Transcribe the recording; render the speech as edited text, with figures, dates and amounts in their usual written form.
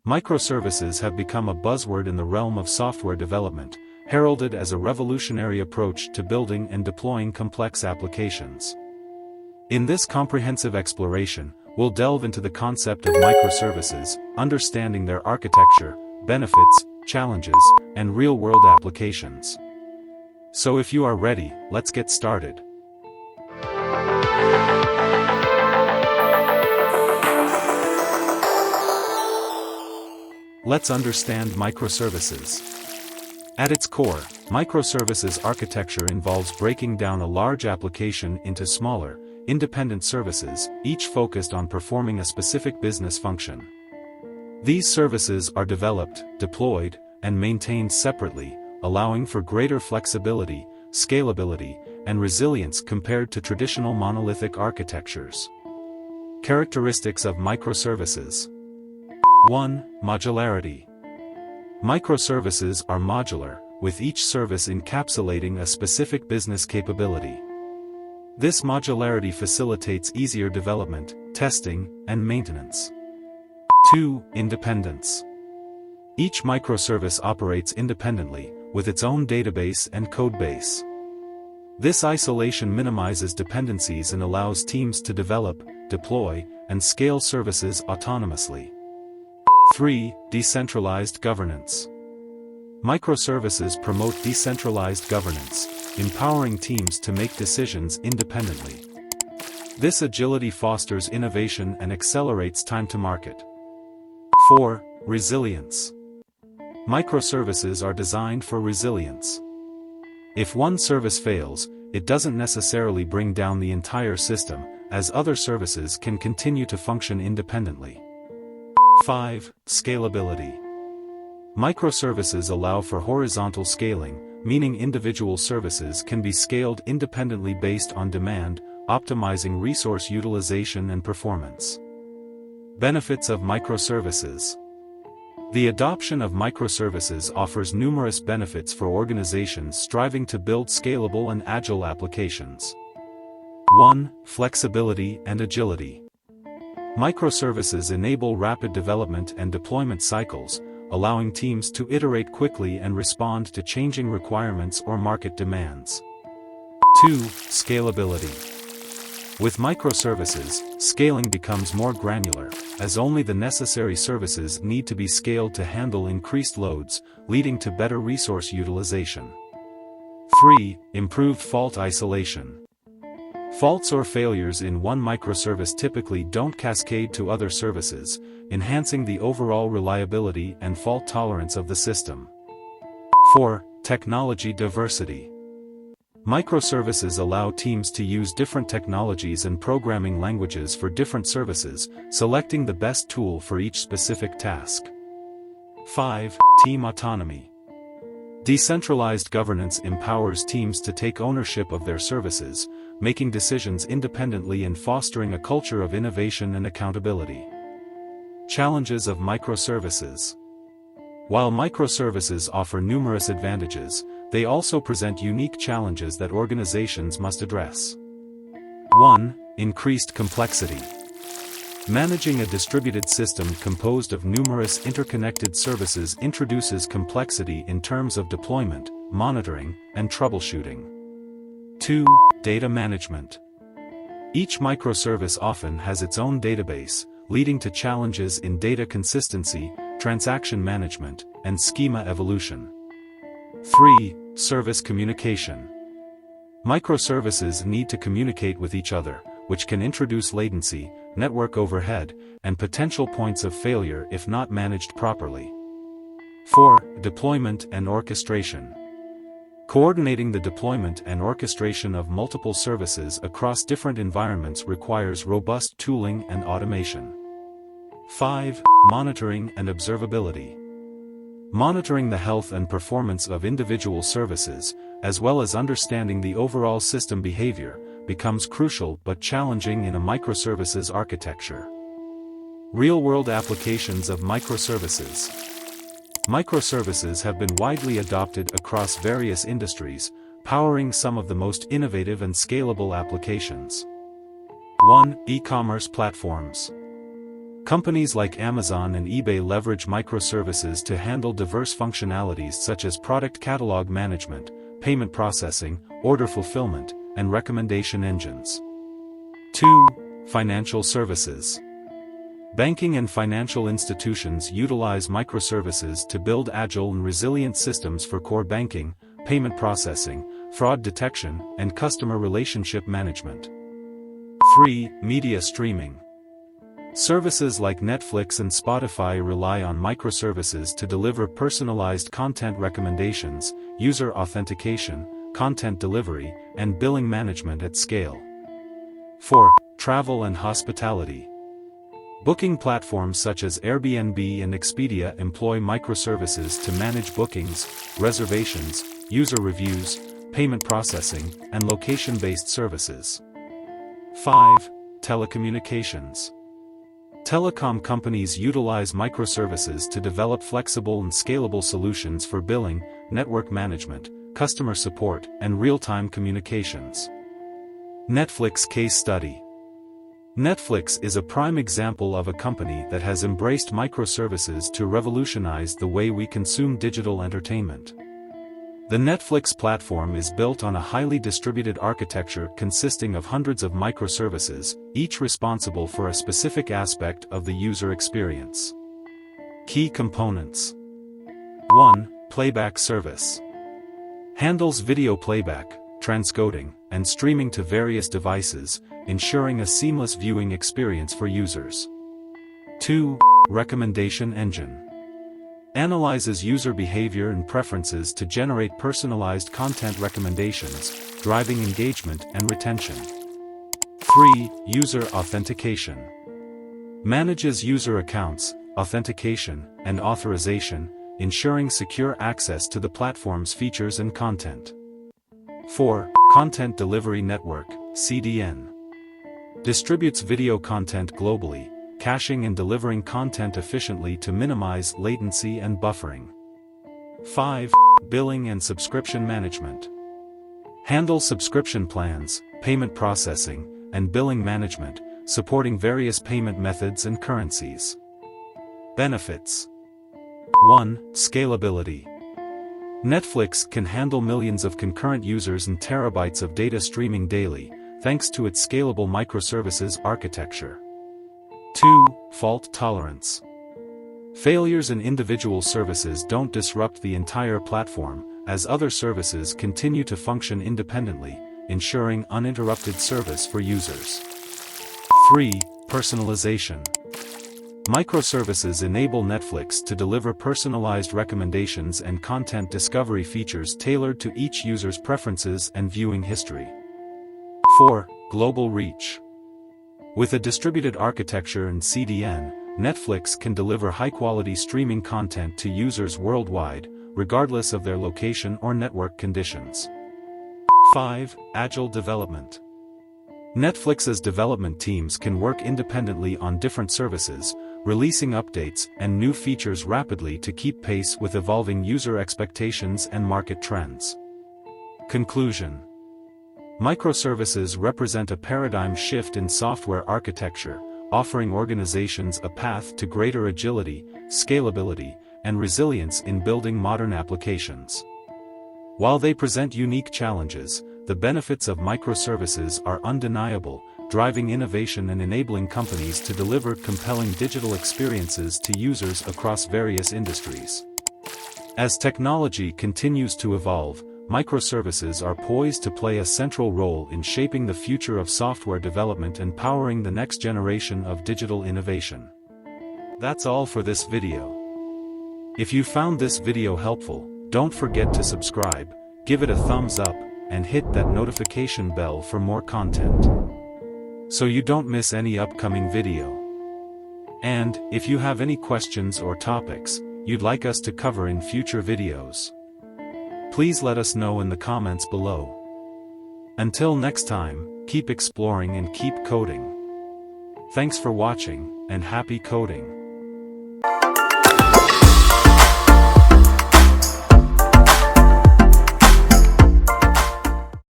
Microservices have become a buzzword in the realm of software development, heralded as a revolutionary approach to building and deploying complex applications. In this comprehensive exploration, we'll delve into the concept of microservices, understanding their architecture, benefits, challenges, and real-world applications. So if you are ready, let's get started. Let's understand microservices. At its core, microservices architecture involves breaking down a large application into smaller, independent services, each focused on performing a specific business function. These services are developed, deployed, and maintained separately, allowing for greater flexibility, scalability, and resilience compared to traditional monolithic architectures. Characteristics of microservices. 1. Modularity. Microservices are modular, with each service encapsulating a specific business capability. This modularity facilitates easier development, testing, and maintenance. 2. Independence. Each microservice operates independently, with its own database and codebase. This isolation minimizes dependencies and allows teams to develop, deploy, and scale services autonomously. 3. Decentralized governance. Microservices promote decentralized governance, empowering teams to make decisions independently. This agility fosters innovation and accelerates time to market. 4. Resilience. Microservices are designed for resilience. If one service fails, it doesn't necessarily bring down the entire system, as other services can continue to function independently. 5. Scalability. Microservices allow for horizontal scaling, meaning individual services can be scaled independently based on demand, optimizing resource utilization and performance. Benefits of microservices. The adoption of microservices offers numerous benefits for organizations striving to build scalable and agile applications. 1. Flexibility and agility. Microservices enable rapid development and deployment cycles, allowing teams to iterate quickly and respond to changing requirements or market demands. 2. Scalability. With microservices, scaling becomes more granular, as only the necessary services need to be scaled to handle increased loads, leading to better resource utilization. 3. Improved fault isolation. Faults or failures in one microservice typically don't cascade to other services, enhancing the overall reliability and fault tolerance of the system. 4. Technology diversity. Microservices allow teams to use different technologies and programming languages for different services, selecting the best tool for each specific task. 5. Team autonomy. Decentralized governance empowers teams to take ownership of their services, making decisions independently and fostering a culture of innovation and accountability. Challenges of microservices. While microservices offer numerous advantages, they also present unique challenges that organizations must address. 1. Increased complexity. Managing a distributed system composed of numerous interconnected services introduces complexity in terms of deployment, monitoring, and troubleshooting. 2. Data management. Each microservice often has its own database, leading to challenges in data consistency, transaction management, and schema evolution. 3. Service communication. Microservices need to communicate with each other, which can introduce latency, network overhead, and potential points of failure if not managed properly. 4. Deployment and orchestration. Coordinating the deployment and orchestration of multiple services across different environments requires robust tooling and automation. 5. Monitoring and observability. Monitoring the health and performance of individual services, as well as understanding the overall system behavior, becomes crucial but challenging in a microservices architecture. Real-world applications of microservices. Microservices have been widely adopted across various industries, powering some of the most innovative and scalable applications. 1. E-commerce platforms. Companies like Amazon and eBay leverage microservices to handle diverse functionalities such as product catalog management, payment processing, order fulfillment, and recommendation engines. 2. Financial services. Banking and financial institutions utilize microservices to build agile and resilient systems for core banking, payment processing, fraud detection, and customer relationship management. 3. Media streaming. Services like Netflix and Spotify rely on microservices to deliver personalized content recommendations, user authentication, content delivery, and billing management at scale. 4. Travel and hospitality. Booking platforms such as Airbnb and Expedia employ microservices to manage bookings, reservations, user reviews, payment processing, and location-based services. 5. Telecommunications. Telecom companies utilize microservices to develop flexible and scalable solutions for billing, network management, customer support, and real-time communications. Netflix case study. Netflix is a prime example of a company that has embraced microservices to revolutionize the way we consume digital entertainment. The Netflix platform is built on a highly distributed architecture consisting of hundreds of microservices, each responsible for a specific aspect of the user experience. Key components. 1. Playback service. Handles video playback, transcoding, and streaming to various devices, ensuring a seamless viewing experience for users. 2. Recommendation engine. Analyzes user behavior and preferences to generate personalized content recommendations, driving engagement and retention. 3. User authentication. Manages user accounts, authentication, and authorization, ensuring secure access to the platform's features and content. 4. Content Delivery Network, CDN. Distributes video content globally, caching and delivering content efficiently to minimize latency and buffering. 5. Billing and subscription management. Handles subscription plans, payment processing, and billing management, supporting various payment methods and currencies. Benefits. 1. Scalability. Netflix can handle millions of concurrent users and terabytes of data streaming daily, thanks to its scalable microservices architecture. 2. Fault tolerance. Failures in individual services don't disrupt the entire platform, as other services continue to function independently, ensuring uninterrupted service for users. 3. Personalization. Microservices enable Netflix to deliver personalized recommendations and content discovery features tailored to each user's preferences and viewing history. 4. Global reach. With a distributed architecture and CDN, Netflix can deliver high-quality streaming content to users worldwide, regardless of their location or network conditions. 5. Agile development. Netflix's development teams can work independently on different services, releasing updates and new features rapidly to keep pace with evolving user expectations and market trends. Conclusion. Microservices represent a paradigm shift in software architecture, offering organizations a path to greater agility, scalability, and resilience in building modern applications. While they present unique challenges, the benefits of microservices are undeniable, driving innovation and enabling companies to deliver compelling digital experiences to users across various industries. As technology continues to evolve, microservices are poised to play a central role in shaping the future of software development and powering the next generation of digital innovation. That's all for this video. If you found this video helpful, don't forget to subscribe, give it a thumbs up, and hit that notification bell for more content, so you don't miss any upcoming video. And, if you have any questions or topics you'd like us to cover in future videos, please let us know in the comments below. Until next time, keep exploring and keep coding. Thanks for watching, and happy coding.